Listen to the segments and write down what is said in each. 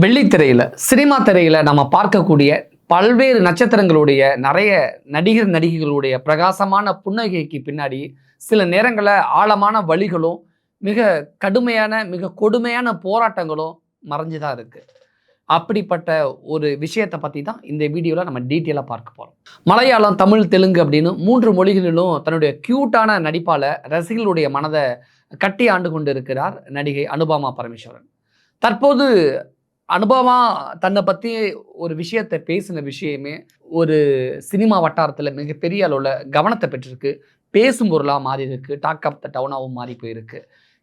வெள்ளித்திரையில் cinema திரையில் நம்ம பார்க்கக்கூடிய பல்வேறு நட்சத்திரங்களுடைய நிறைய நடிகர் நடிகைகளுடைய பிரகாசமான புன்னகைக்கு பின்னாடி சில நேரங்களில் ஆழமான வழிகளும் மிக கடுமையான மிக கொடுமையான போராட்டங்களும் மறைஞ்சுதான் இருக்கு. அப்படிப்பட்ட ஒரு விஷயத்தை பற்றி தான் இந்த வீடியோவில் நம்ம டீட்டெயிலாக பார்க்க போகிறோம். மலையாளம், தமிழ், தெலுங்கு அப்படின்னு 3 மொழிகளிலும் தன்னுடைய க்யூட்டான நடிப்பால் ரசிகர்களுடைய மனதை கட்டி ஆண்டு கொண்டு இருக்கிறார் நடிகை அனுபமா பரமேஸ்வரன். தற்போது அனுபவமா தன்னை பற்றி ஒரு விஷயத்தை பேசின விஷயமே ஒரு சினிமா வட்டாரத்தில் மிகப்பெரிய அளவில் கவனத்தை பெற்றிருக்கு. பேசும் பொருளாக மாறி இருக்கு. டாக் ஆஃப் த டவுனாகவும் மாறி போயிருக்கு.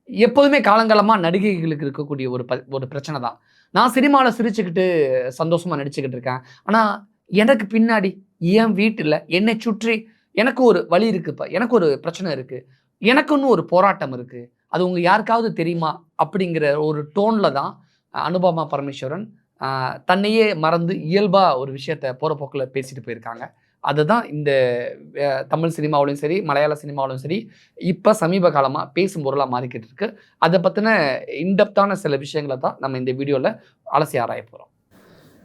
எப்போதுமே காலங்காலமாக நடிகைகளுக்கு இருக்கக்கூடிய ஒரு பிரச்சனை தான். நான் சினிமாவில் சிரிச்சுக்கிட்டு சந்தோஷமாக நடிச்சுக்கிட்டு இருக்கேன். ஆனால் எனக்கு பின்னாடி என் வீட்டில் என்னை சுற்றி எனக்கு ஒரு வழி இருக்குப்பா, எனக்கு ஒரு பிரச்சனை இருக்குது, எனக்குன்னு ஒரு போராட்டம் இருக்குது, அது உங்கள் யாருக்காவது தெரியுமா அப்படிங்கிற ஒரு டோனில் தான் அனுபமா பரமேஸ்வரன் தன்னையே மறந்து இயல்பாக ஒரு விஷயத்தை போகிற போக்கில் பேசிட்டு போயிருக்காங்க. அதுதான் இந்த தமிழ் சினிமாவிலும் சரி, மலையாள சினிமாவிலும் சரி, இப்போ சமீப காலமாக பேசும் பொருளாக மாறிக்கிட்டு இருக்கு. அதை பற்றின இன்டெப்த்தான சில விஷயங்களை தான் நம்ம இந்த வீடியோவில் அலசி ஆராய போகிறோம்.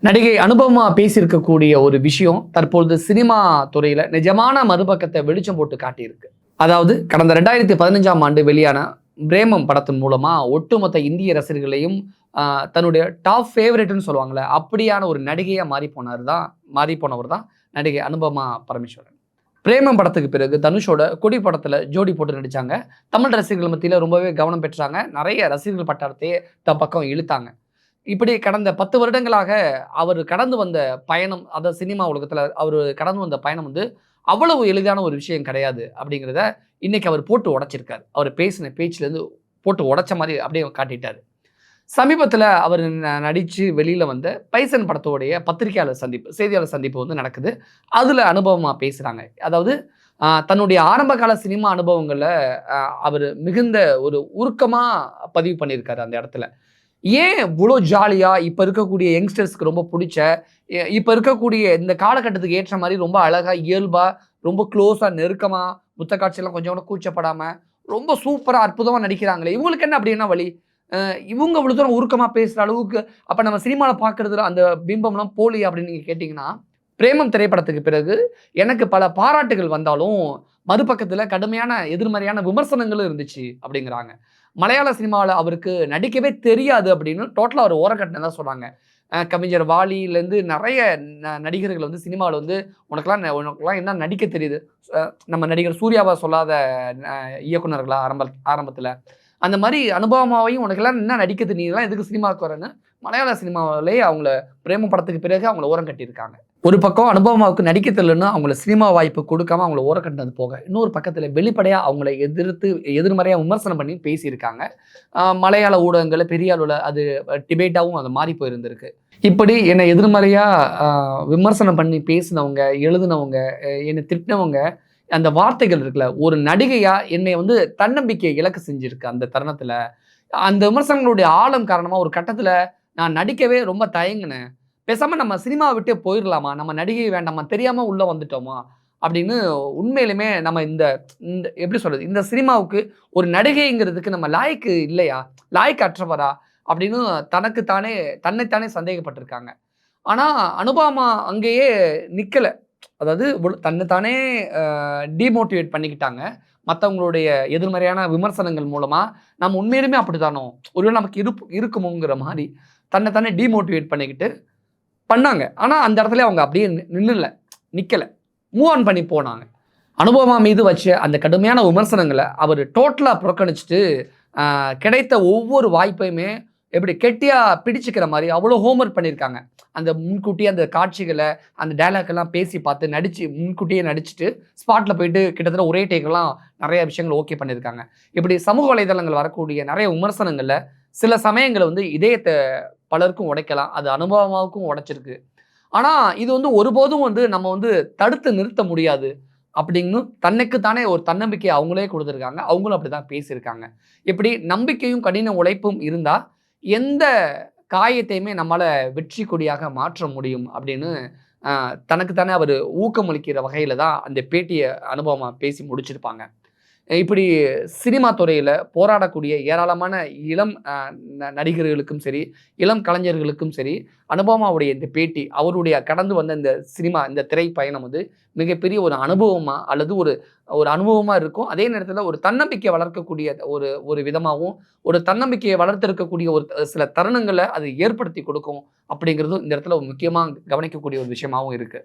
நடிகை அனுபமா பேசியிருக்கக்கூடிய ஒரு விஷயம் தற்பொழுது சினிமா துறையில் நிஜமான மறுபக்கத்தை வெளிச்சம் போட்டு காட்டியிருக்கு. அதாவது கடந்த 2015ஆம் ஆண்டு வெளியான பிரேமம் படத்தின் மூலமாக ஒட்டுமொத்த இந்திய ரசிகர்களையும் தன்னுடைய டாப் ஃபேவரட்னு சொல்லுவாங்கள்ல, அப்படியான ஒரு நடிகையாக மாறி போனவர் தான் நடிகை அனுபமா பரமேஸ்வரன். பிரேமம் படத்துக்கு பிறகு தனுஷோட கொடி படத்தில் ஜோடி போட்டு நடித்தாங்க. தமிழ் ரசிகர்கள் மத்தியில் ரொம்பவே கவனம் பெற்றாங்க. நிறைய ரசிகர்கள் பட்டாளத்தையே தன் பக்கம் இழுத்தாங்க. இப்படி கடந்த 10 வருடங்களாக அவர் கடந்து வந்த பயணம், அதாவது சினிமா உலகத்தில் அவர் கடந்து வந்த பயணம் அவ்வளவு எளிதான ஒரு விஷயம் கிடையாது அப்படிங்கிறத இன்னைக்கு அவர் போட்டு உடைச்சிருக்காரு. அவர் பேசின பேச்சிலேருந்து போட்டு உடைச்ச மாதிரி அப்படியே காட்டிட்டார். சமீபத்தில் அவர் நடித்து வெளியில் வந்த பைசன் படத்தோடைய பத்திரிகையாளர் சந்திப்பு, செய்தியாளர் சந்திப்பு நடக்குது. அதில் அனுபவமாக பேசுகிறாங்க. அதாவது தன்னுடைய ஆரம்பகால சினிமா அனுபவங்களில் அவர் மிகுந்த ஒரு உருக்கமாக பதிவு பண்ணியிருக்காரு. அந்த இடத்துல ஏன் இவ்வளோ ஜாலியாக இப்போ இருக்கக்கூடிய யங்ஸ்டர்ஸ்க்கு ரொம்ப பிடிச்ச, இப்போ இருக்கக்கூடிய இந்த காலகட்டத்துக்கு ஏற்ற மாதிரி ரொம்ப அழகாக இயல்பாக ரொம்ப க்ளோஸாக நெருக்கமாக முத்த காட்சியெல்லாம் கொஞ்சம் கூட கூச்சப்படாமல் ரொம்ப சூப்பராக அற்புதமாக நடிக்கிறாங்களே, இவங்களுக்கு என்ன அப்படின்னா வழி? இவங்க இவ்வளோ தூரம் உருக்கமாக பேசுகிற அளவுக்கு அப்போ நம்ம சினிமாவில் பார்க்குறதுல அந்த பிம்பம்லாம் போலி அப்படின்னு நீங்கள் கேட்டிங்கன்னா, பிரேமம் திரைப்படத்துக்கு பிறகு எனக்கு பல பாராட்டுகள் வந்தாலும் மறுபக்கத்தில் கடுமையான எதிர்மறையான விமர்சனங்களும் இருந்துச்சு அப்படிங்கிறாங்க. மலையாள சினிமாவில் அவருக்கு நடிக்கவே தெரியாது அப்படின்னு டோட்டலாக அவர் ஓரக்கட்டினதான் சொல்கிறாங்க. கவிஞர் வாலியிலேருந்து நிறைய நடிகர்கள் சினிமாவில் உனக்கெல்லாம் என்ன நடிக்க தெரியுது, நம்ம நடிகர் சூர்யாவை சொல்லாத இயக்குனர்களா ஆரம்பத்தில் அந்த மாதிரி அனுபவமாவையும் உனக்கெல்லாம் என்ன நடிக்க தெரியுதுலாம் எதுக்கு சினிமாவுக்கு வரேன்னு மலையாள சினிமாவிலேயே அவங்கள பிரேம படத்துக்கு பிறகு அவங்கள ஓரம் கட்டியிருக்காங்க. ஒரு பக்கம் அனுபவமாவுக்கு நடிக்க தெரியலன்னு அவங்கள சினிமா வாய்ப்பு கொடுக்காம அவங்கள ஓரம் கட்டினது போக, இன்னொரு பக்கத்தில் வெளிப்படையாக அவங்கள எதிர்மறையாக விமர்சனம் பண்ணி பேசியிருக்காங்க. மலையாள ஊடகங்களில் பெரிய அளவில் அது டிபேட்டாகவும் அது மாறி போயிருந்திருக்கு. இப்படி என்னை எதிர்மறையாக விமர்சனம் பண்ணி பேசினவங்க, எழுதினவங்க, என்னை திட்டினவங்க, அந்த வார்த்தைகள் இருக்குல்ல, ஒரு நடிகையா என்னை தன்னம்பிக்கையை இழக்க செஞ்சிருக்கு. அந்த தருணத்தில் அந்த விமர்சனங்களுடைய ஆழம் காரணமாக ஒரு கட்டத்தில் நான் நடிக்கவே ரொம்ப தயங்கினேன். பேசாமல் நம்ம சினிமாவை விட்டே போயிடலாமா, நம்ம நடிகை வேண்டாமா, தெரியாமல் உள்ளே வந்துட்டோமா அப்படின்னு உண்மையிலுமே நம்ம இந்த எப்படி சொல்கிறது, இந்த சினிமாவுக்கு ஒரு நடிகைங்கிறதுக்கு நம்ம லாய்க்கு இல்லையா, லாய்க்கு அற்றவரா அப்படின்னு தன்னைத்தானே சந்தேகப்பட்டிருக்காங்க. ஆனால் அனுபமா அங்கேயே நிற்கலை. அதாவது தன்னைத்தானே டிமோட்டிவேட் பண்ணிக்கிட்டாங்க. மற்றவங்களுடைய எதிர்மறையான விமர்சனங்கள் மூலமாக நம்ம உண்மையிலுமே அப்படித்தானோ, ஒருவேளை நமக்கு இருக்குமோங்கிற மாதிரி தன்னைத்தானே டிமோட்டிவேட் பண்ணிக்கிட்டு பண்ணாங்க. ஆனால் அந்த இடத்துல அவங்க அப்படியே நிற்கலை, மூவ் ஆன் பண்ணி போனாங்க. அனுபவமா மீது வச்ச அந்த கடுமையான விமர்சனங்களை அவர் டோட்டலாக புறக்கணிச்சுட்டு கிடைத்த ஒவ்வொரு வாய்ப்பையுமே எப்படி கெட்டியாக பிடிச்சிக்கிற மாதிரி அவ்வளோ ஹோம்ஒர்க் பண்ணியிருக்காங்க. அந்த முன்கூட்டியே அந்த காட்சிகளை, அந்த டைலாக்கெல்லாம் பேசி பார்த்து முன்கூட்டியே நடிச்சுட்டு ஸ்பாட்டில் போயிட்டு கிட்டத்தட்ட ஒரே டேக்கெல்லாம் நிறைய விஷயங்கள் ஓகே பண்ணியிருக்காங்க. இப்படி சமூக வலைதளங்கள் வரக்கூடிய நிறைய விமர்சனங்களில் சில சமயங்கள் இதயத்தை பலருக்கும் உடைக்கலாம். அது அனுபவமாவுக்கும் உடைச்சிருக்கு. ஆனால் இது ஒருபோதும் நம்ம தடுத்து நிறுத்த முடியாது அப்படின்னு தன்னைக்குத்தானே ஒரு தன்னம்பிக்கையை அவங்களே கொடுத்துருக்காங்க. அவங்களும் அப்படி தான் பேசியிருக்காங்க. இப்படி நம்பிக்கையும் கடின உழைப்பும் இருந்தால் எந்த காயத்தையுமே நம்மளால் வெற்றி கொடியாக மாற்ற முடியும் அப்படின்னு தனக்குத்தானே அவர் ஊக்கமளிக்கிற வகையில் தான் அந்த பேட்டியை அனுபவமாக பேசி முடிச்சிருப்பாங்க. இப்படி சினிமா துறையில போராடக்கூடிய ஏராளமான இளம் நடிகர்களுக்கும் சரி, இளம் கலைஞர்களுக்கும் சரி, அனுபமாவுடைய இந்த பேட்டி, அவருடைய கடந்து வந்த இந்த சினிமா, இந்த திரை பயணம் வந்து மிகப்பெரிய ஒரு அனுபவமா அல்லது ஒரு ஒரு அனுபவமா இருக்கும். அதே நேரத்தில ஒரு தன்னம்பிக்கை வளர்க்கக்கூடிய ஒரு ஒரு விதமாவும், ஒரு தன்னம்பிக்கையை வளர்த்தெடுக்கக்கூடிய ஒரு சில தருணங்கள அது ஏற்படுத்தி கொடுக்கும். அப்படிங்கிறதும் இந்த இடத்துல ஒரு முக்கியமா கவனிக்கக்கூடிய ஒரு விஷயமாவும் இருக்கு.